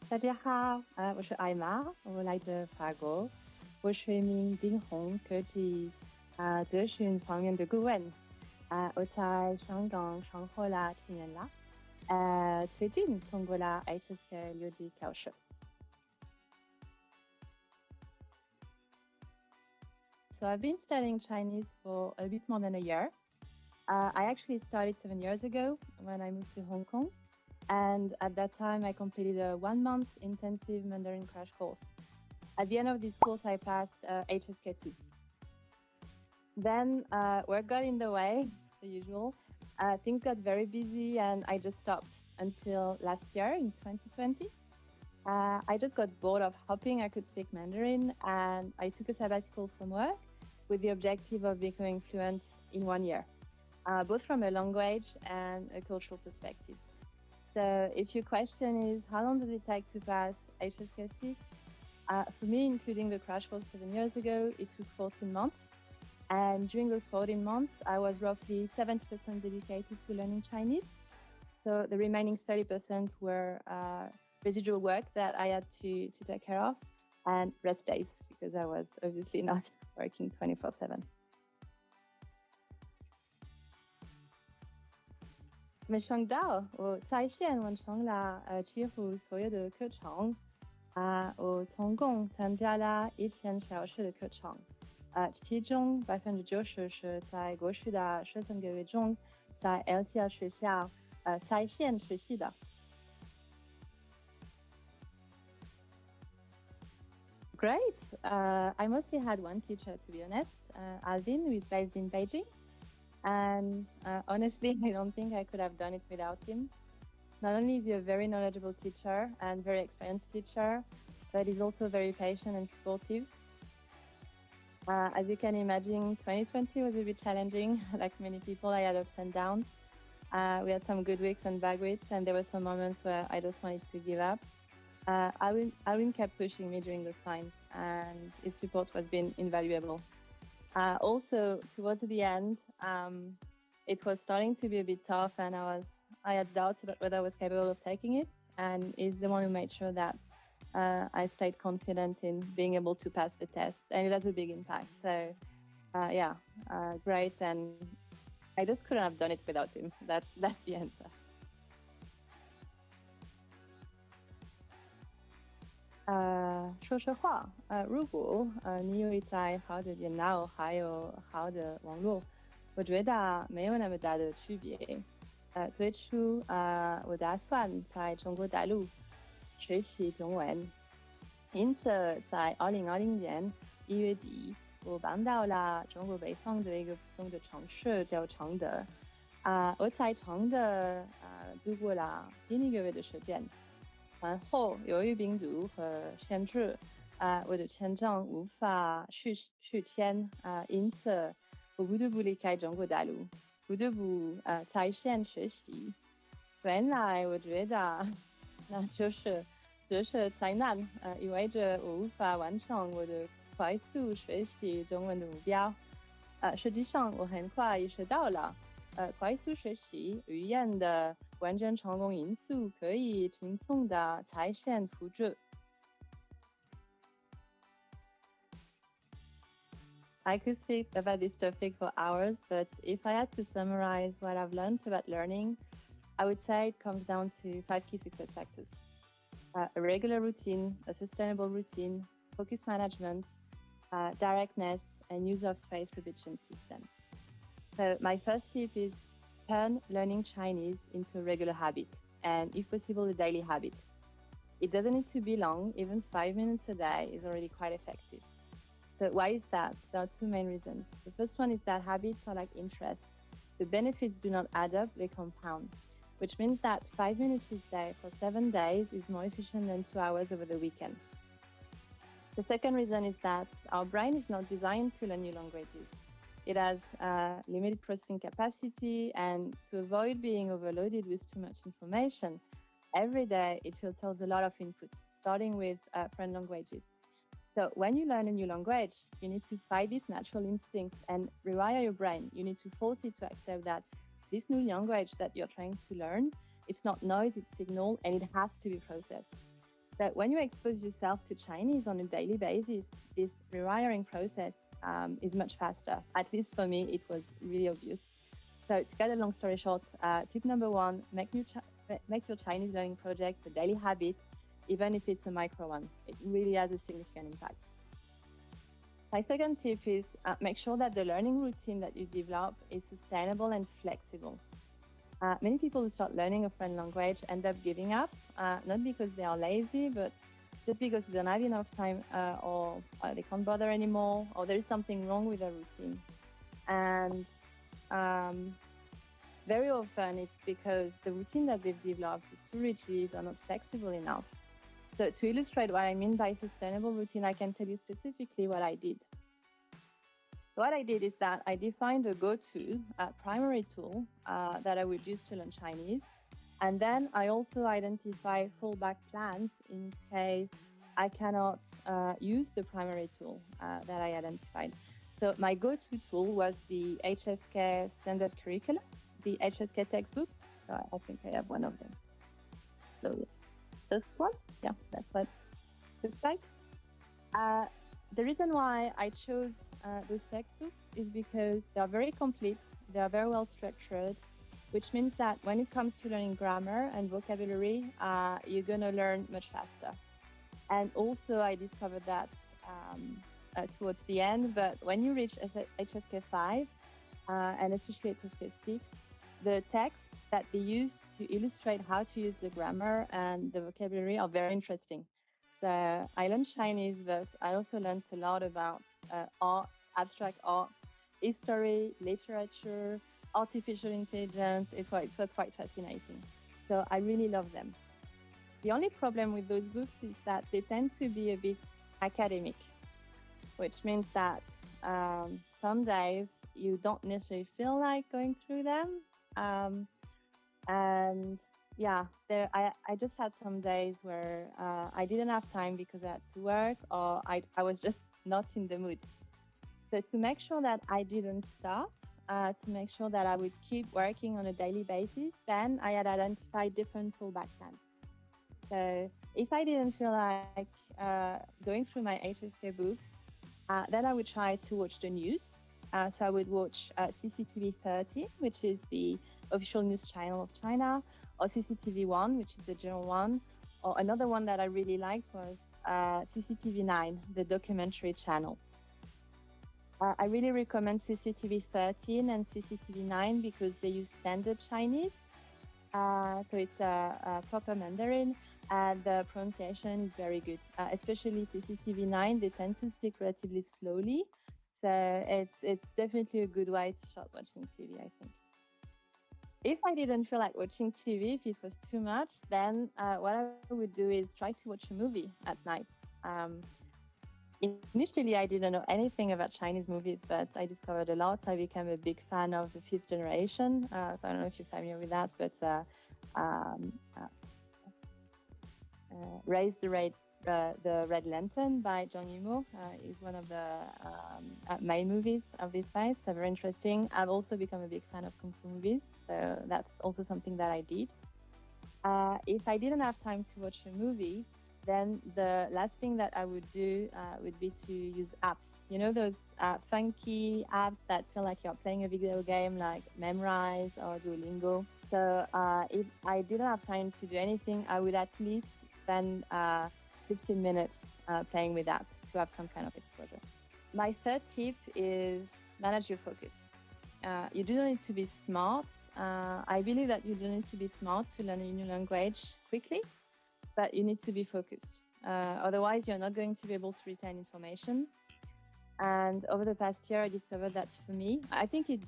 大家好，我是艾玛，我来自法国，我是一名金融科技咨询方面的顾问，我在香港生活了7年了，最近通过了 HSK 6级考试。So I've been studying Chinese for a bit more than a year. I actually started 7 years ago when I moved to Hong Kong. And at that time, I completed a 1 month intensive Mandarin crash course. At the end of this course, I passed HSK2. Then work got in the way, the usual. Things got very busy and I just stopped until last year in 2020. I just got bored of hoping I could speak Mandarin and I took a sabbatical from work with the objective of becoming fluent in 1 year, both from a language and a cultural perspective. So if your question is how long does it take to pass HSK6? For me, including the crash course 7 years ago, it took 14 months. And during those 14 months, I was roughly 70% dedicated to learning Chinese. So the remaining 30% were residual work that I had to take care of and rest days because I was obviously not working 24/7. 没想到我在线完成了几乎所有的课程，我总共参加了1000小时的课程，其中90%是在过去的13个月中在 LTL 学校在线学习的。Great. I mostly had one teacher, to be honest, Alvin, who is based in Beijing. And honestly, I don't think I could have done it without him. Not only is he a very knowledgeable teacher and very experienced teacher, but he's also very patient and supportive. As you can imagine, 2020 was a bit challenging. Like many people, I had ups and downs. We had some good weeks and bad weeks, and there were some moments where I just wanted to give up. Alwyn kept pushing me during those times, and his support has been invaluable. Also, towards the end, it was starting to be a bit tough, and I had doubts about whether I was capable of taking it. And he's the one who made sure that I stayed confident in being able to pass the test, and it has a big impact. So, yeah, great, and I just couldn't have done it without him. That's the answer. 说实话，如果你有一台好的电脑，还有好的网络，我觉得没有那么大的区别。最初我打算在中国大陆学习中文，因此在2020年1月底，我搬到了中国北方的一个附松的城市叫承德。我在承德度过了几个月的时间。然后由于病毒和限制，我的签证无法续签，因此我不得不离开中国大陆，不得不在线学习。原来我觉得那就是灾难，意味着我无法完成我的快速学习中文的目标。实际上我很快意识到了，快速学习语言的关键成功因素可以轻松的在线复制。I could speak about this topic for hours, but if I had to summarize what I've learned about learning, I would say it comes down to 5 key success factors. A regular routine, a sustainable routine, focus management, directness, and use of space repetition systems. So my first tip is turn learning Chinese into a regular habit, and if possible, a daily habit. It doesn't need to be long, even 5 minutes a day is already quite effective. So why is that? There are two main reasons. The first one is that habits are like interest. The benefits do not add up, they compound, which means that 5 minutes each day for 7 days is more efficient than 2 hours over the weekend. The second reason is that our brain is not designed to learn new languages. It has limited processing capacity, and to avoid being overloaded with too much information, every day it filters a lot of inputs, starting with foreign languages. So when you learn a new language, you need to fight these natural instincts and rewire your brain. You need to force it to accept that this new language that you're trying to learn, it's not noise, it's signal, and it has to be processed. But when you expose yourself to Chinese on a daily basis, this rewiring process is much faster. At least for me, it was really obvious. So to cut a long story short, tip number one, make your Chinese learning project a daily habit, even if it's a micro one. It really has a significant impact. My second tip is make sure that the learning routine that you develop is sustainable and flexible. Many people who start learning a foreign language end up giving up, not because they are lazy, but just because they don't have enough time or they can't bother anymore, or there is something wrong with their routine. And very often it's because the routine that they've developed is too rigid or not flexible enough. So to illustrate what I mean by sustainable routine, I can tell you specifically what I did. What I did is that I defined a go-to primary tool that I would use to learn Chinese. And then I also identify fallback plans in case I cannot use the primary tool that I identified. So my go-to tool was the HSK standard curriculum, the HSK textbooks. So I think I have one of them. So this one, yeah, that's what it looks like. The reason why I chose those textbooks is because they are very complete, they are very well structured, which means that when it comes to learning grammar and vocabulary, you're going to learn much faster. And also I discovered that towards the end, but when you reach HSK 5, and especially HSK 6, the texts that they use to illustrate how to use the grammar and the vocabulary are very interesting. So I learned Chinese, but I also learned a lot about art, abstract art, history, literature, artificial intelligence. It was quite fascinating. So I really love them. The only problem with those books is that they tend to be a bit academic, which means that some days you don't necessarily feel like going through them. And yeah, I just had some days where I didn't have time because I had to work, or I was just not in the mood. So to make sure that I didn't stop, to make sure that I would keep working on a daily basis, then I had identified different fallback plans. So if I didn't feel like going through my HSK books, then I would try to watch the news. So I would watch CCTV 30, which is the official news channel of China, or CCTV 1, which is the general one. Or another one that I really liked was CCTV 9, the documentary channel. I really recommend CCTV 13 and CCTV 9 because they use standard Chinese. So it's a proper Mandarin, and the pronunciation is very good. Especially CCTV 9, they tend to speak relatively slowly. So it's definitely a good way to start watching TV, I think. If I didn't feel like watching TV, if it was too much, then what I would do is try to watch a movie at night. Initially, I didn't know anything about Chinese movies, but I discovered a lot. I became a big fan of the Fifth Generation. So I don't know if you're familiar with that, but Raise the Red Lantern by John Yimou is one of the main movies of this phase. So very interesting. I've also become a big fan of Kung Fu movies, so that's also something that I did. If I didn't have time to watch a movie, then the last thing that I would do would be to use apps. You know, those funky apps that feel like you're playing a video game, like Memrise or Duolingo. So if I didn't have time to do anything, I would at least spend 15 minutes playing with that to have some kind of exposure. My third tip is manage your focus. You do not need to be smart. I believe that you don't need to be smart to learn a new language quickly, but you need to be focused. Otherwise, you're not going to be able to retain information. And over the past year, I discovered that for me, I think it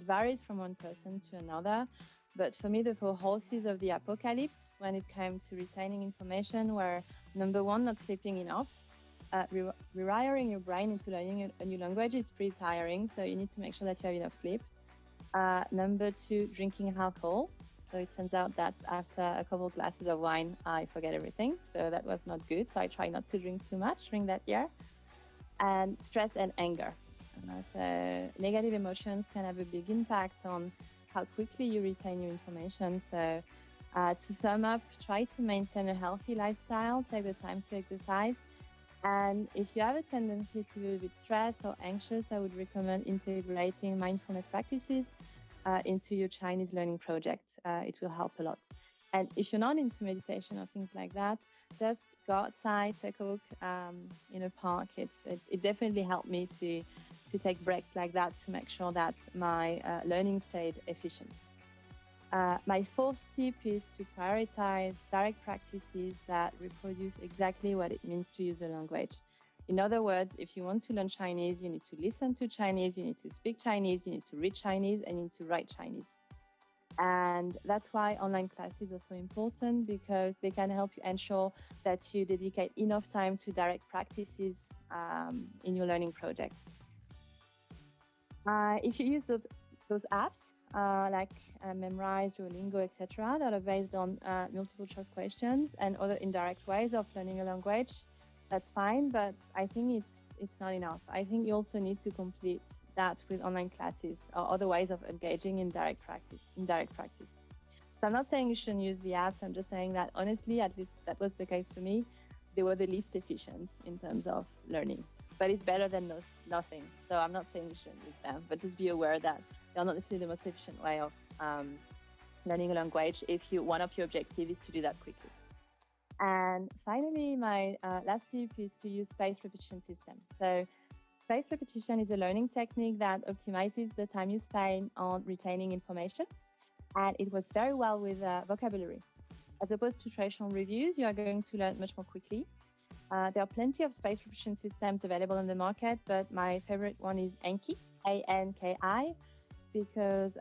varies from one person to another. But for me, the four horses of the apocalypse, when it came to retaining information, were number one, not sleeping enough. Rewiring your brain into learning a new language is pretty tiring, so you need to make sure that you have enough sleep. Number two, drinking alcohol. So it turns out that after a couple of glasses of wine, I forget everything. So that was not good. So I try not to drink too much during that year. And stress and anger. So negative emotions can have a big impact on how quickly you retain your information. So To sum up, try to maintain a healthy lifestyle, take the time to exercise. And if you have a tendency to be a bit stressed or anxious, I would recommend integrating mindfulness practices into your Chinese learning project. It will help a lot. And if you're not into meditation or things like that, just go outside, take a walk in a park. It definitely helped me to take breaks like that to make sure that my learning stayed efficient. My fourth tip is to prioritize direct practices that reproduce exactly what it means to use a language. In other words, if you want to learn Chinese, you need to listen to Chinese, you need to speak Chinese, you need to read Chinese, and you need to write Chinese. And that's why online classes are so important, because they can help you ensure that you dedicate enough time to direct practices in your learning project. If you use those apps, like Memrise, Duolingo, etc., that are based on multiple choice questions and other indirect ways of learning a language, that's fine, but I think it's not enough. I think you also need to complete that with online classes or other ways of engaging in indirect practice. So I'm not saying you shouldn't use the apps. I'm just saying that honestly, at least that was the case for me. They were the least efficient in terms of learning, but it's better than nothing. So I'm not saying you shouldn't use them, but just be aware that they're not necessarily the most efficient way of learning a language if one of your objectives is to do that quickly. And finally, my last tip is to use spaced repetition system. So spaced repetition is a learning technique that optimizes the time you spend on retaining information, and it works very well with vocabulary. As opposed to traditional reviews, you are going to learn much more quickly. There are plenty of spaced repetition systems available on the market, but my favorite one is Anki, A-N-K-I, because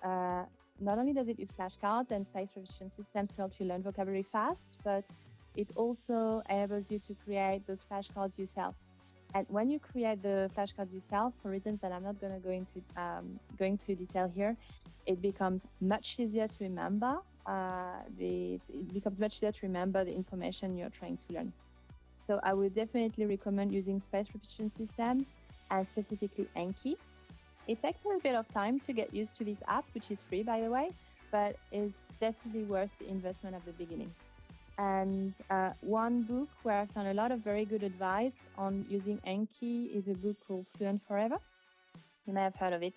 not only does it use flashcards and spaced repetition systems to help you learn vocabulary fast, but it also enables you to create those flashcards yourself. And when you create the flashcards yourself, for reasons that I'm not going to go into detail here, it becomes much easier to remember. It becomes much easier to remember the information you're trying to learn. So I would definitely recommend using spaced repetition systems, and specifically Anki. It takes a little bit of time to get used to this app, which is free, by the way, but it's definitely worth the investment at the beginning. And one book where I found a lot of very good advice on using Anki is a book called Fluent Forever. You may have heard of it.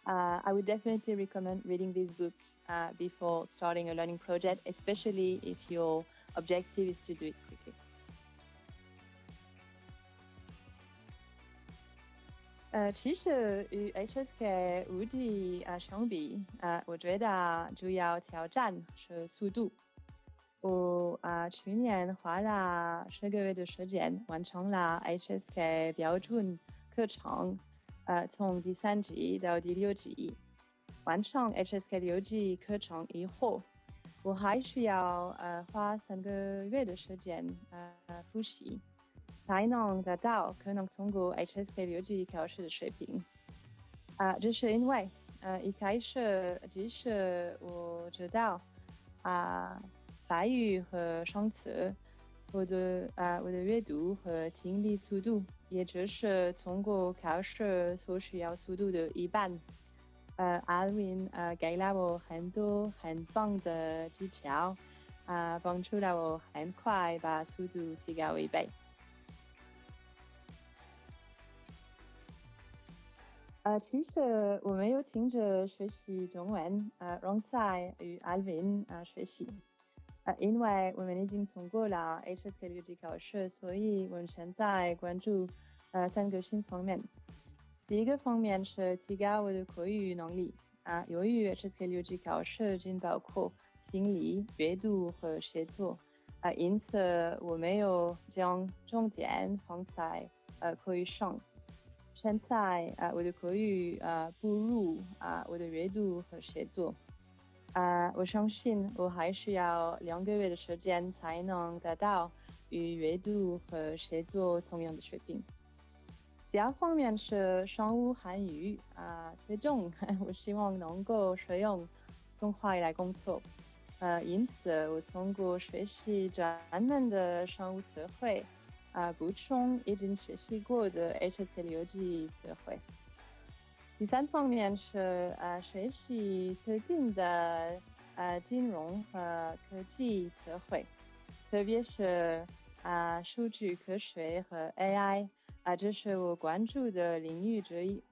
I would definitely recommend reading this book before starting a learning project, especially if your objective is to do it quickly. Qui是与 HSK 无忌相比，我觉得主要挑战是速度。我去年花了10个月的时间完成了 HSK 标准课程，从第3级到第6级。完成 HSK 6级课程以后，我还需要花3个月的时间复习。才能达到可能通过 HSK 6级考试的水平。这是因为一开始即使我知道法语和生词，我的阅读和听力速度也只是通过考试所需要速度的一半。Alwin 给了我很多很棒的技巧，帮助了我很快把速度提高1倍。其实我没有停止学习中文，仍在与 Alvin 学习。因为我们已经通过了 HSK 6级考试，所以我们现在关注3个新方面。第一个方面是提高我的口语能力。由于 HSK 6级考试仅包括听力、阅读和写作，因此我没有将重点放在口语上。现在我的口语不如我的阅读和写作。我相信我还需要2个月的时间才能达到与阅读和写作同样的水平。第二方面是商务汉语，最终我希望能够使用中华语来工作。因此我通过学习专门的商务词汇。补充已经学习过的 HSK 6级词汇。第3方面是学习特定的金融和科技词汇，特别是数据科学和 AI 这是我关注的领域之一。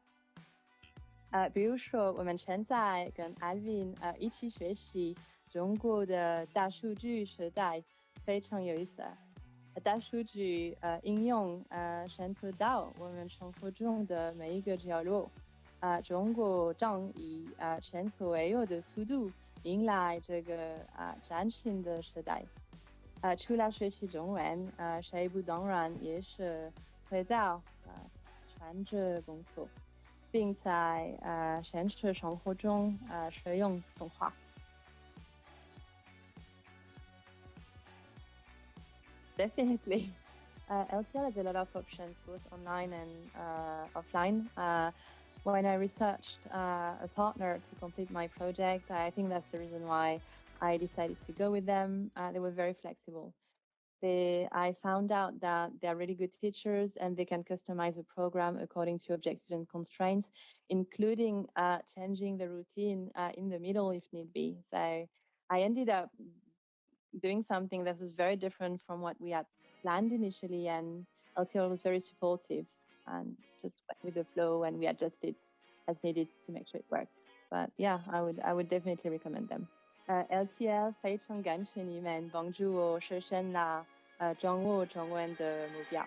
比如说我们现在跟 Alvin 一起学习中国的大数据时代，非常有意思。大数据应用渗透到我们生活中的每一个角落。中国正以前所未有的速度迎来这个崭新的时代。除了学习中文，下一步当然也是回到全职工作，并在现实生活中使用动画。Definitely. LTL has a lot of options, both online and offline. When I researched a partner to complete my project, I think that's the reason why I decided to go with them. They were very flexible. I found out that they're really good teachers and they can customize the program according to objectives and constraints, including changing the routine in the middle if need be. So I ended up doing something that was very different from what we had planned initially, and LTL was very supportive and just went with the flow, and we adjusted as needed to make sure it worked. But yeah, I would definitely recommend them. LTL 非常感谢你们帮助我实现了掌握中文的目标。